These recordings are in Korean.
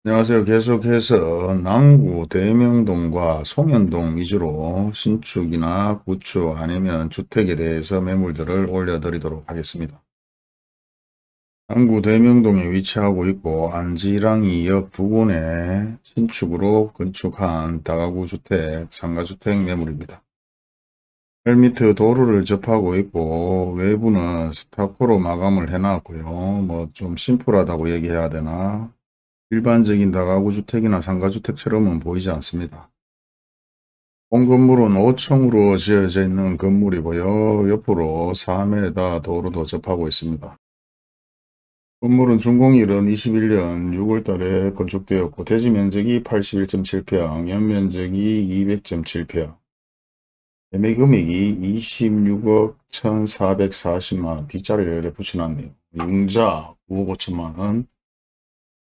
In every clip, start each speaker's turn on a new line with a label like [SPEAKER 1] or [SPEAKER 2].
[SPEAKER 1] 안녕하세요. 계속해서 남구 대명동과 송현동 위주로 신축이나 구축 아니면 주택에 대해서 매물들을 올려드리도록 하겠습니다. 남구 대명동에 위치하고 있고 안지랑이역 부근에 신축으로 건축한 다가구 주택, 상가주택 매물입니다. 8m 도로를 접하고 있고 외부는 스타코로 마감을 해놨고요. 뭐 좀 심플하다고 얘기해야 되나? 일반적인 다가구 주택이나 상가주택처럼은 보이지 않습니다. 본 건물은 5층으로 지어져 있는 건물이고요. 옆으로 4m 도로도 접하고 있습니다. 건물은 준공일은 21년 6월 달에 건축되었고 대지 면적이 81.7평, 연면적이 200.7평, 매매 금액이 26억 1,440만원, 뒷자리를 이렇게 붙여놨네요. 융자 9억 5천만원,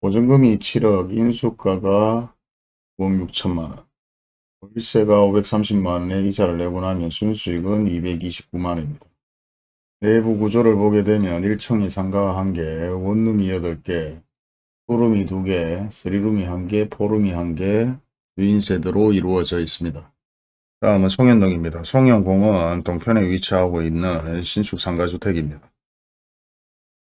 [SPEAKER 1] 보증금이 7억, 인수가가 9억 6천만원, 월세가 530만원에 이자를 내고 나면 순수익은 229만원입니다. 내부 구조를 보게 되면 1층이 상가 1개, 원룸이 8개, 투룸이 2개, 3룸이 1개, 포룸이 1개, 유인세대로 이루어져 있습니다. 다음은 송현동입니다. 송현공은 동편에 위치하고 있는 신축 상가주택입니다.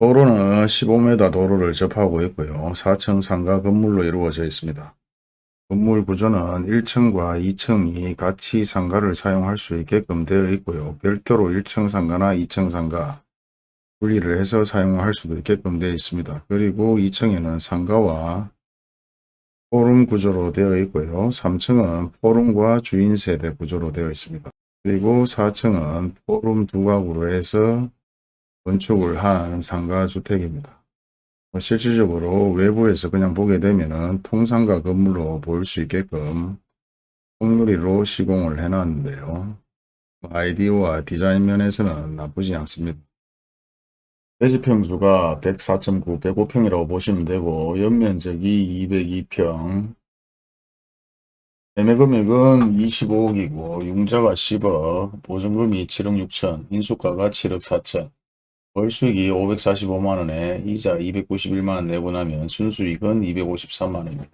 [SPEAKER 1] 도로는 15m 도로를 접하고 있고요. 4층 상가 건물로 이루어져 있습니다. 건물 구조는 1층과 2층이 같이 상가를 사용할 수 있게끔 되어 있고요. 별도로 1층 상가나 2층 상가 분리를 해서 사용할 수도 있게끔 되어 있습니다. 그리고 2층에는 상가와 포룸 구조로 되어 있고요. 3층은 포룸과 주인 세대 구조로 되어 있습니다. 그리고 4층은 포룸 두 가구로 해서 건축을 한 상가 주택입니다. 실질적으로 외부에서 그냥 보게 되면은 통상가 건물로 보일 수 있게끔 통유리로 시공을 해놨는데요. 아이디어와 디자인 면에서는 나쁘지 않습니다. 대지평수가 104.9, 105평이라고 보시면 되고 연면적이 202평, 매매금액은 25억이고 융자가 10억, 보증금이 7억 6천, 인수가가 7억 4천, 월수익이 545만원에 이자 291만원 내고 나면 순수익은 253만원입니다.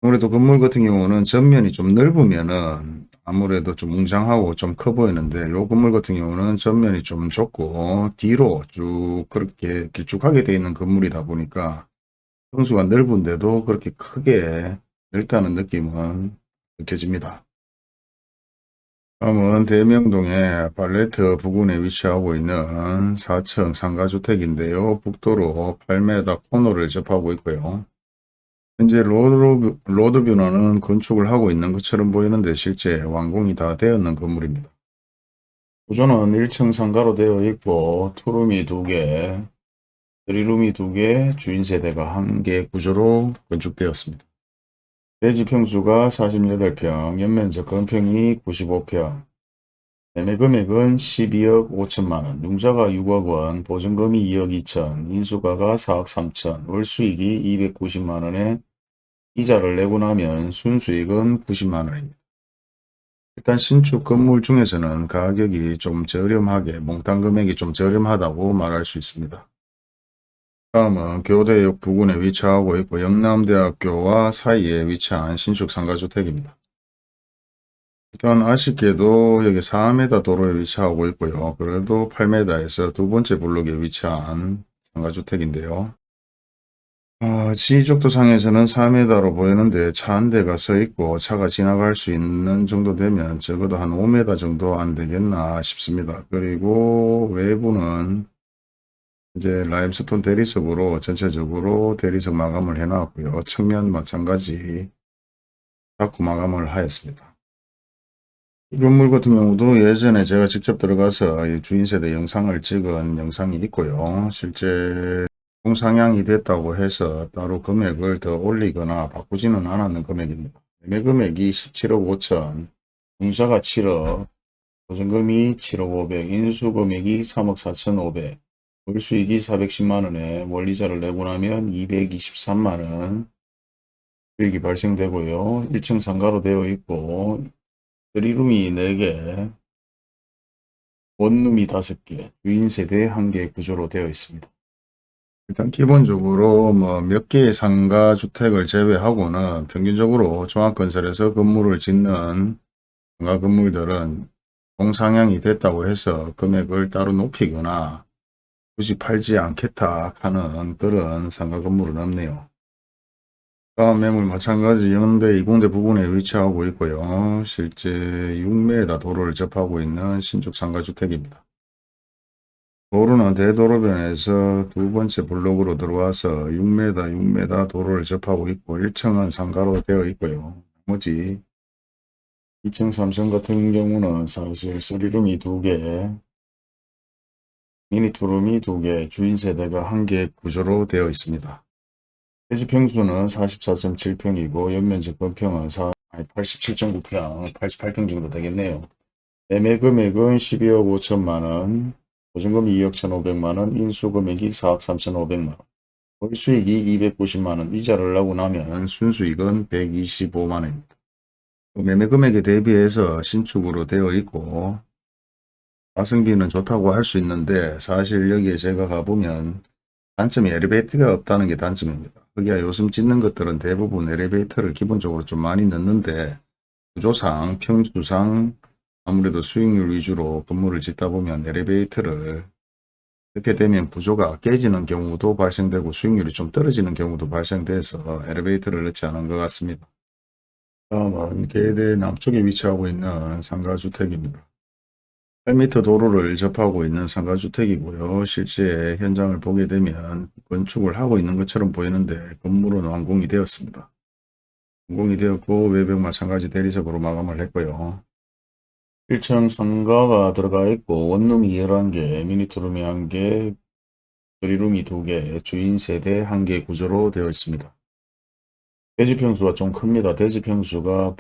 [SPEAKER 1] 아무래도 건물 같은 경우는 전면이 좀 넓으면은 아무래도 좀 웅장하고 좀 커 보이는데 요 건물 같은 경우는 전면이 좀 좁고 뒤로 쭉 그렇게 길쭉하게 되어 있는 건물이다 보니까 평수가 넓은데도 그렇게 크게 넓다는 느낌은 느껴집니다. 다음은 대명동의 팔레트 부근에 위치하고 있는 4층 상가주택인데요. 북도로 8m 코너를 접하고 있고요. 현재 로드뷰너는 건축을 하고 있는 것처럼 보이는데 실제 완공이 다 되었는 건물입니다. 구조는 1층 상가로 되어 있고 투룸이 2개, 3룸이 2개, 주인 세대가 1개 구조로 건축되었습니다. 대지 평수가 48평, 연면적 건평이 95평, 매매 금액은 12억 5천만원, 융자가 6억 원, 보증금이 2억 2천, 인수가가 4억 3천, 월수익이 290만원에 이자를 내고 나면 순수익은 90만원입니다. 일단 신축 건물 중에서는 가격이 좀 저렴하게, 몽땅 금액이 좀 저렴하다고 말할 수 있습니다. 다음은 교대역 부근에 위치하고 있고 영남대학교와 사이에 위치한 신축 상가주택입니다. 일단 아쉽게도 여기 4m 도로에 위치하고 있고요. 그래도 8m에서 두 번째 블록에 위치한 상가주택인데요. 지적도상에서는 4m로 보이는데 차 한 대가 서 있고 차가 지나갈 수 있는 정도 되면 적어도 한 5m 정도 안 되겠나 싶습니다. 그리고 외부는 이제 라임스톤 대리석으로 전체적으로 대리석 마감을 해놨고요. 측면 마찬가지 닫고 마감을 하였습니다. 이 건물 같은 경우도 예전에 제가 직접 들어가서 이 주인세대 영상을 찍은 영상이 있고요. 실제 공상향이 됐다고 해서 따로 금액을 더 올리거나 바꾸지는 않았는 금액입니다. 매매 금액이 17억 5천, 공사가 7억, 보증금이 7억 5백, 인수금액이 3억 4천 5백, 월수익이 410만원에 원리자를 내고 나면 223만원 수익이 발생되고요. 1층 상가로 되어 있고 3룸이 4개, 원룸이 5개, 유인세대 1개 구조로 되어 있습니다. 일단 기본적으로 뭐 몇 개의 상가 주택을 제외하고는 평균적으로 종합건설에서 건물을 짓는 상가 건물들은 동상향이 됐다고 해서 금액을 따로 높이거나 굳이 팔지 않겠다 하는 그런 상가 건물은 없네요. 다음 매물 마찬가지 영대 이공대 부근에 위치하고 있고요. 실제 6m 도로를 접하고 있는 신축 상가주택입니다. 도로는 대도로변에서 두 번째 블록으로 들어와서 6m 도로를 접하고 있고 1층은 상가로 되어 있고요. 나머지 2층, 3층 같은 경우는 사실 3룸이 2개, 미니 투룸이 2개, 주인 세대가 1개 구조로 되어 있습니다. 대지 평수는 44.7평이고 연면적 건평은 87.9평, 88평 정도 되겠네요. 매매 금액은 12억 5천만원, 보증금이 2억 1,500만원, 인수금액이 4억 3,500만원, 월수익이 290만원, 이자를 나고 나면 순수익은 125만원입니다. 매매 금액에 대비해서 신축으로 되어 있고 가성비는 좋다고 할 수 있는데 사실 여기에 제가 가보면 단점이 엘리베이터가 없다는 게 단점입니다. 거기야 요즘 짓는 것들은 대부분 엘리베이터를 기본적으로 좀 많이 넣는데 구조상, 평수상 아무래도 수익률 위주로 건물을 짓다 보면 엘리베이터를 이렇게 되면 구조가 깨지는 경우도 발생되고 수익률이 좀 떨어지는 경우도 발생돼서 엘리베이터를 넣지 않은 것 같습니다. 다음은 계대 남쪽에 위치하고 있는 상가주택입니다. 8m 도로를 접하고 있는 상가주택이고요. 실제 현장을 보게 되면 건축을 하고 있는 것처럼 보이는데 건물은 완공이 되었습니다. 완공이 되었고 외벽 마찬가지 대리석으로 마감을 했고요. 1층 상가가 들어가 있고 원룸이 11개, 미니투룸이 1개, 드리룸이 2개, 주인 세대 1개 구조로 되어 있습니다. 대지평수가 좀 큽니다. 대지평수가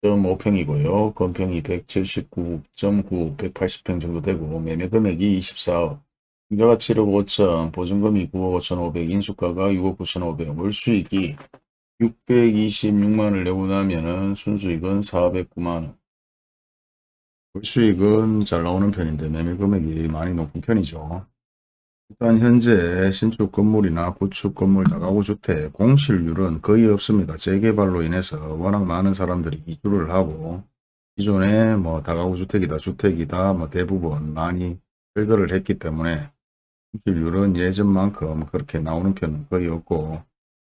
[SPEAKER 1] 100.5평이고요. 건평이 179.9, 180평 정도 되고 매매 금액이 24억, 중저가 7억 5천, 보증금이 9억 5,500, 인수가가 6억 9,500, 월수익이 626만원을 내고 나면은 순수익은 409만원. 월수익은 잘 나오는 편인데 매매 금액이 많이 높은 편이죠. 일단 현재 신축 건물이나 구축 건물 다가구 주택 공실률은 거의 없습니다. 재개발로 인해서 워낙 많은 사람들이 이주를 하고 기존에 뭐 다가구 주택이다 주택이다 뭐 대부분 많이 철거를 했기 때문에 공실률은 예전만큼 그렇게 나오는 편은 거의 없고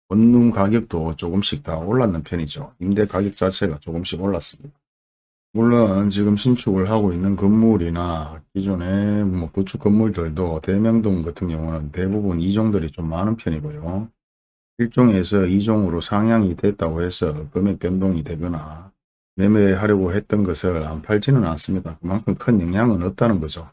[SPEAKER 1] 원룸 가격도 조금씩 다 올랐는 편이죠. 임대 가격 자체가 조금씩 올랐습니다. 물론 지금 신축을 하고 있는 건물이나 기존의 뭐 구축 건물들도 대명동 같은 경우는 대부분 이종들이 좀 많은 편이고요. 1종에서 2종으로 상향이 됐다고 해서 금액 변동이 되거나 매매하려고 했던 것을 안 팔지는 않습니다. 그만큼 큰 영향은 없다는 거죠.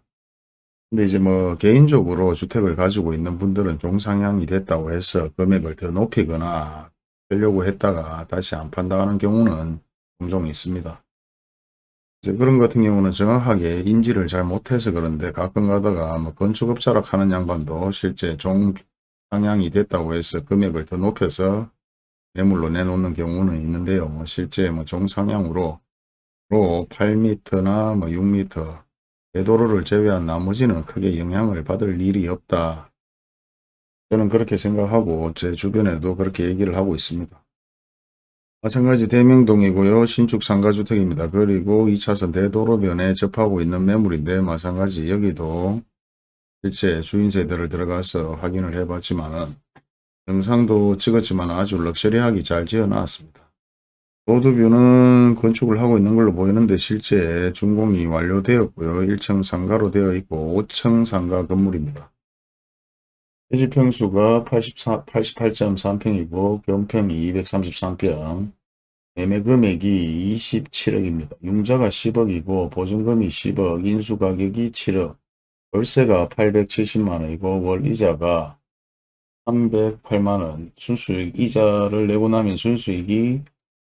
[SPEAKER 1] 근데 이제 뭐 개인적으로 주택을 가지고 있는 분들은 종상향이 됐다고 해서 금액을 더 높이거나 하려고 했다가 다시 안 판다는 경우는 종종 있습니다. 이제 그런 같은 경우는 정확하게 인지를 잘 못해서 그런데 가끔 가다가 뭐 건축업자라 하는 양반도 실제 종 상향이 됐다고 해서 금액을 더 높여서 매물로 내놓는 경우는 있는데요. 뭐 실제 뭐 종상향으로 8m나 뭐 6m 대도로를 제외한 나머지는 크게 영향을 받을 일이 없다. 저는 그렇게 생각하고 제 주변에도 그렇게 얘기를 하고 있습니다. 마찬가지 대명동이고요. 신축 상가주택입니다. 그리고 2차선 대도로변에 접하고 있는 매물인데 마찬가지 여기도 실제 주인 세대를 들어가서 확인을 해봤지만은 영상도 찍었지만 아주 럭셔리하게 잘 지어 놨습니다. 로드뷰는 건축을 하고 있는 걸로 보이는데 실제 준공이 완료되었고요. 1층 상가로 되어 있고 5층 상가 건물입니다. 토지 평수가 88.3평이고 견평이 233평, 매매 금액이 27억입니다. 융자가 10억이고 보증금이 10억, 인수가격이 7억, 월세가 870만원이고 월이자가 308만원, 순수익 이자를 내고 나면 순수익이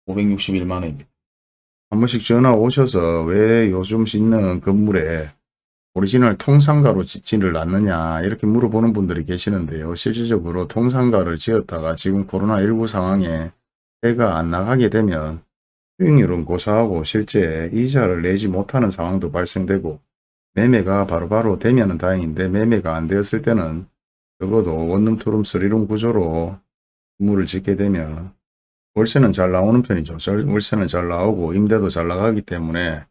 [SPEAKER 1] 561만원입니다. 한 번씩 전화 오셔서 왜 요즘 짓는 건물에 오리지널 통상가로 짓지를 않느냐 이렇게 물어보는 분들이 계시는데요. 실질적으로 통상가를 지었다가 지금 코로나19 상황에 해가 안 나가게 되면 수익률은 고사하고 실제 이자를 내지 못하는 상황도 발생되고 매매가 바로바로 되면 다행인데 매매가 안 되었을 때는 적어도 원룸 투룸 쓰리룸 구조로 건물을 짓게 되면 월세는 잘 나오는 편이죠. 월세는 잘 나오고 임대도 잘 나가기 때문에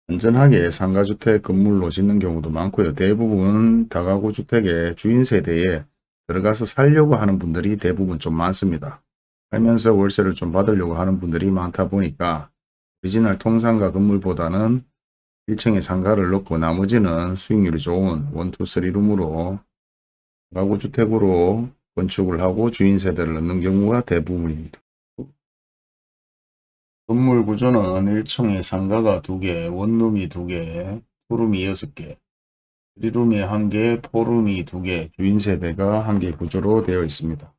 [SPEAKER 1] 안전하게 상가주택 건물로 짓는 경우도 많고요. 대부분 다가구 주택의 주인 세대에 들어가서 살려고 하는 분들이 대부분 좀 많습니다. 살면서 월세를 좀 받으려고 하는 분들이 많다 보니까 오리지널 통상가 건물보다는 1층에 상가를 넣고 나머지는 수익률이 좋은 1, 2, 3룸으로 가구 주택으로 건축을 하고 주인 세대를 넣는 경우가 대부분입니다. 건물 구조는 1층에 상가가 2개, 원룸이 2개, 투룸이 6개, 3룸이 1개, 4룸이 2개, 주인 세대가 1개 구조로 되어 있습니다.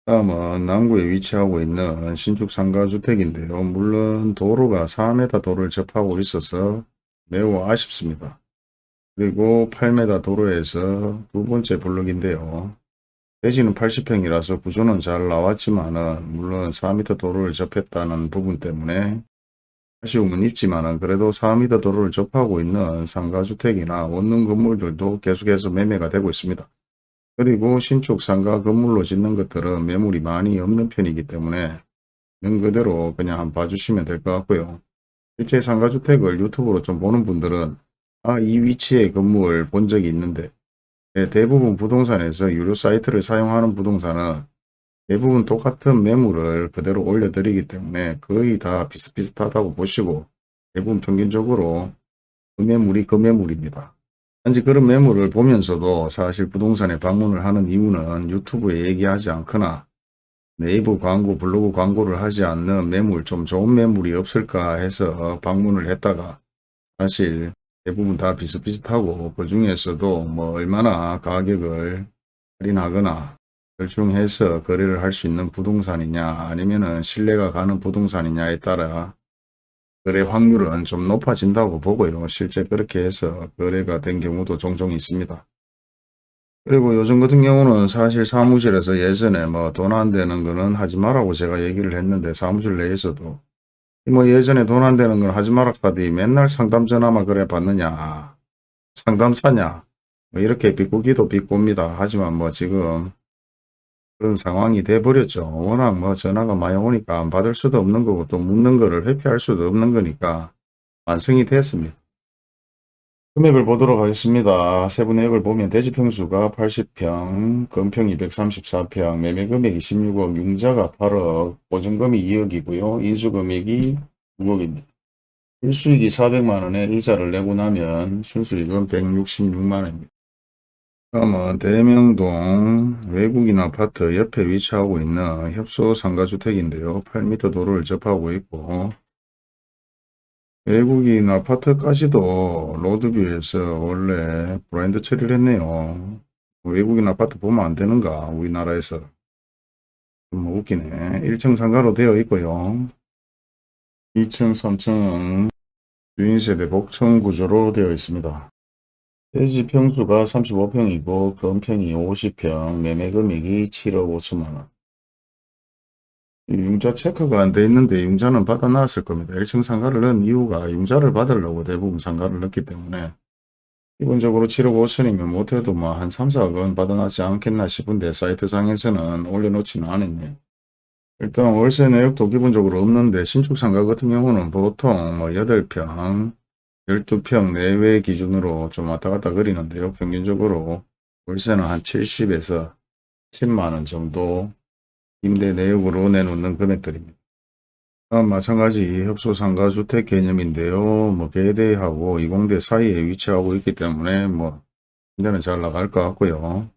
[SPEAKER 1] 다음은 남구에 위치하고 있는 신축 상가주택인데요. 물론 도로가 4m 도로를 접하고 있어서 매우 아쉽습니다. 그리고 8m 도로에서 두 번째 블록인데요. 대지는 80평이라서 구조는 잘 나왔지만은 물론 4m 도로를 접했다는 부분 때문에 아쉬움은 있지만은 그래도 4m 도로를 접하고 있는 상가주택이나 원룸 건물들도 계속해서 매매가 되고 있습니다. 그리고 신축 상가 건물로 짓는 것들은 매물이 많이 없는 편이기 때문에 있는 그대로 그냥 한번 봐주시면 될 것 같고요. 실제 상가주택을 유튜브로 좀 보는 분들은 이 위치의 건물 본 적이 있는데 대부분 부동산에서 유료 사이트를 사용하는 부동산은 대부분 똑같은 매물을 그대로 올려드리기 때문에 거의 다 비슷비슷하다고 보시고 대부분 평균적으로 그 매물이 그 매물입니다. 단지 그런 매물을 보면서도 사실 부동산에 방문을 하는 이유는 유튜브에 얘기하지 않거나 네이버 광고, 블로그 광고를 하지 않는 매물, 좀 좋은 매물이 없을까 해서 방문을 했다가 사실 대부분 다 비슷비슷하고 그 중에서도 뭐 얼마나 가격을 할인하거나 절충해서 거래를 할 수 있는 부동산이냐 아니면은 신뢰가 가는 부동산이냐에 따라 거래 확률은 좀 높아진다고 보고요. 실제 그렇게 해서 거래가 된 경우도 종종 있습니다. 그리고 요즘 같은 경우는 사실 사무실에서 예전에 뭐 돈 안 되는 거는 하지 말라고 제가 얘기를 했는데 사무실 내에서도 뭐 예전에 돈 안 되는 건 하지 마라 카디 맨날 상담 전화만 그래 받느냐 상담사냐 뭐 이렇게 비꼬기도 비꼬입니다. 하지만 뭐 지금 그런 상황이 돼 버렸죠. 워낙 뭐 전화가 많이 오니까 안 받을 수도 없는 거고 또 묻는 거를 회피할 수도 없는 거니까 완성이 됐습니다. 금액을 보도록 하겠습니다. 세부 내역을 보면 대지평수가 80평, 건평이 134평, 매매금액이 16억, 융자가 8억, 보증금이 2억이고요. 인수금액이 6억입니다. 실수익이 400만원에 이자를 내고 나면 순수익은 166만원입니다. 다음은 대명동 외국인 아파트 옆에 위치하고 있는 협소 상가주택인데요. 8m 도로를 접하고 있고 외국인 아파트까지도 로드뷰에서 원래 브라인드 처리를 했네요. 외국인 아파트 보면 안 되는가 우리나라에서. 좀 웃기네. 1층 상가로 되어 있고요. 2층 3층은 주인세대 복층 구조로 되어 있습니다. 대지 평수가 35평이고 건평이 50평, 매매금액이 7억 5천만원. 융자 체크가 안 돼 있는데 융자는 받아 놨을 겁니다. 1층 상가를 넣은 이유가 융자를 받으려고 대부분 상가를 넣기 때문에 기본적으로 7억 5천이면 못해도 뭐 한 3, 4억은 받아놨지 않겠나 싶은데 사이트상에서는 올려놓지는 않았네요. 일단 월세 내역도 기본적으로 없는데 신축 상가 같은 경우는 보통 뭐 8평, 12평 내외 기준으로 좀 왔다 갔다 그리는데요. 평균적으로 월세는 한 70에서 10만원 정도 임대 내역으로 내놓는 금액들입니다. 마찬가지 협소상가 주택 개념인데요. 뭐 계대하고 이공대 사이에 위치하고 있기 때문에 뭐 임대는 잘 나갈 것 같고요.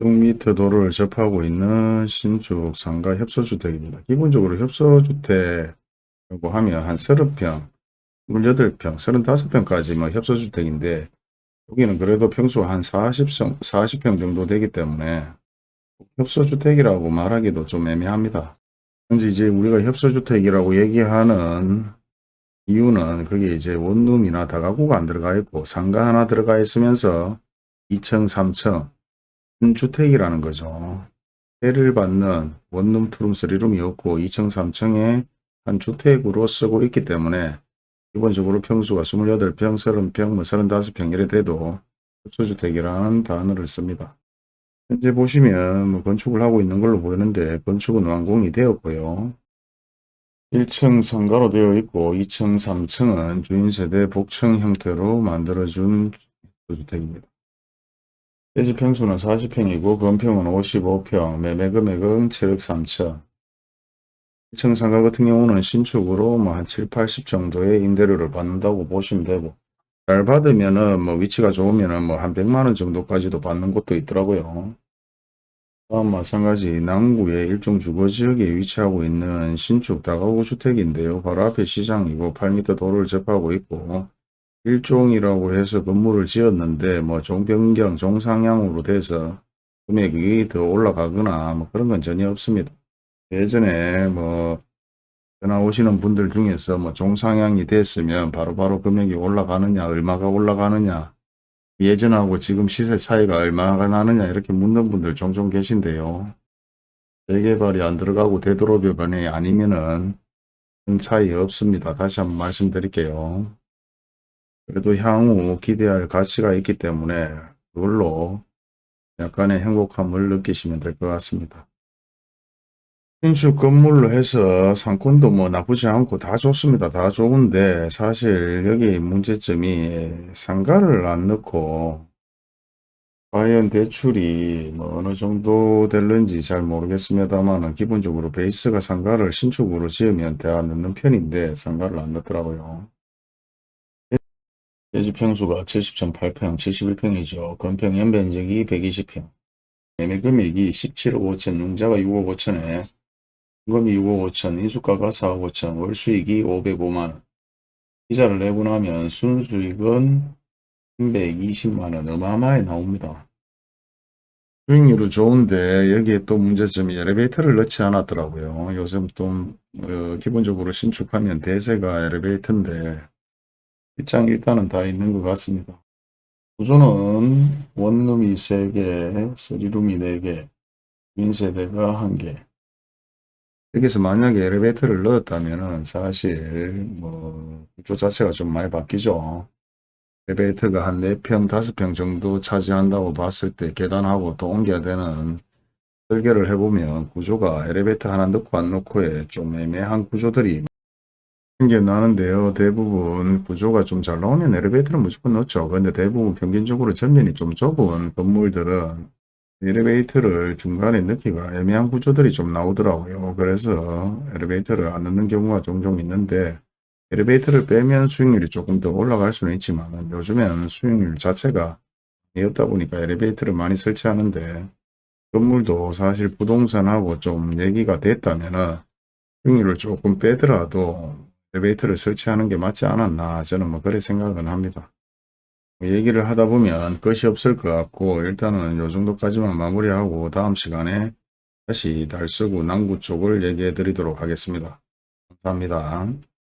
[SPEAKER 1] 6m 도로를 접하고 있는 신축 상가 협소주택입니다. 기본적으로 협소주택이라고 하면 한 30평, 28평, 35평까지 뭐 협소주택인데 여기는 그래도 평수 한 40평 정도 되기 때문에 협소주택이라고 말하기도 좀 애매합니다. 현재 이제 우리가 협소주택이라고 얘기하는 이유는 그게 이제 원룸이나 다가구가 안 들어가 있고 상가 하나 들어가 있으면서 2층, 3층 주택이라는 거죠. 세를 받는 원룸, 투룸, 쓰리룸이 없고 2층, 3층에 한 주택으로 쓰고 있기 때문에 기본적으로 평수가 28평, 30평, 뭐 35평 이래 돼도 거주주택이라는 단어를 씁니다. 현재 보시면 뭐 건축을 하고 있는 걸로 보이는데 건축은 완공이 되었고요. 1층 상가로 되어 있고 2층, 3층은 주인세대 복층 형태로 만들어준 주택입니다. 대지 평수는 40평이고 건평은 55평, 매매 금액은 7억 3천. 1층 상가 같은 경우는 신축으로 뭐 한 7, 80 정도의 임대료를 받는다고 보시면 되고 잘 받으면은 뭐 위치가 좋으면은 뭐 한 100만 원 정도까지도 받는 곳도 있더라고요. 다음 마찬가지 남구의 일종 주거지역에 위치하고 있는 신축 다가구 주택인데요. 바로 앞에 시장이고 8m 도로를 접하고 있고 일종이라고 해서 건물을 지었는데 뭐 종변경 종상향으로 돼서 금액이 더 올라가거나 뭐 그런 건 전혀 없습니다. 예전에 뭐 전화 오시는 분들 중에서 뭐 종상향이 됐으면 바로바로 금액이 올라가느냐 얼마가 올라가느냐 예전하고 지금 시세 차이가 얼마가 나느냐 이렇게 묻는 분들 종종 계신데요. 재개발이 안 들어가고 되도록이번에 아니면은 큰 차이 없습니다. 다시 한번 말씀드릴게요. 그래도 향후 기대할 가치가 있기 때문에 그걸로 약간의 행복함을 느끼시면 될 것 같습니다. 신축 건물로 해서 상권도 뭐 나쁘지 않고 다 좋습니다. 다 좋은데 사실 여기 문제점이 상가를 안 넣고 과연 대출이 뭐 어느 정도 될는지 잘 모르겠습니다만 기본적으로 베이스가 상가를 신축으로 지으면 다 넣는 편인데 상가를 안 넣더라고요. 대지 평수가 70.8평, 71평이죠. 건평 연면적이 120평. 매매 금액이 17억 5천, 융자가 6억 5천에 원금이 6억 5천, 인수가가 4억 5천, 월수익이 505만원. 이자를 내고 나면 순수익은 320만원 어마어마하게 나옵니다. 수익률은 좋은데 여기에 또 문제점이 엘리베이터를 넣지 않았더라고요. 요즘 좀 기본적으로 신축하면 대세가 엘리베이터인데 일단은 다 있는 것 같습니다. 구조는 원룸이 3개, 3룸이 4개, 인세대가 1개. 여기서 만약에 엘리베이터를 넣었다면 사실 뭐 구조 자체가 좀 많이 바뀌죠. 엘리베이터가 한 4평, 5평 정도 차지한다고 봤을 때 계단하고 또 옮겨야 되는 설계를 해보면 구조가 엘리베이터 하나 넣고 안 넣고에 좀 애매한 구조들이 생겨나는데요. 대부분 구조가 좀 잘 나오면 엘리베이터는 무조건 넣죠. 근데 대부분 평균적으로 전면이 좀 좁은 건물들은 엘리베이터를 중간에 넣기가 애매한 구조들이 좀 나오더라고요. 그래서 엘리베이터를 안 넣는 경우가 종종 있는데 엘리베이터를 빼면 수익률이 조금 더 올라갈 수는 있지만 요즘에는 수익률 자체가 없다 보니까 엘리베이터를 많이 설치하는데 건물도 사실 부동산하고 좀 얘기가 됐다면은 수익률을 조금 빼더라도 엘리베이터를 설치하는 게 맞지 않았나 저는 뭐 그래 생각은 합니다. 얘기를 하다 보면 끝이 없을 것 같고 일단은 요 정도까지만 마무리하고 다음 시간에 다시 달서구 남구 쪽을 얘기해 드리도록 하겠습니다. 감사합니다.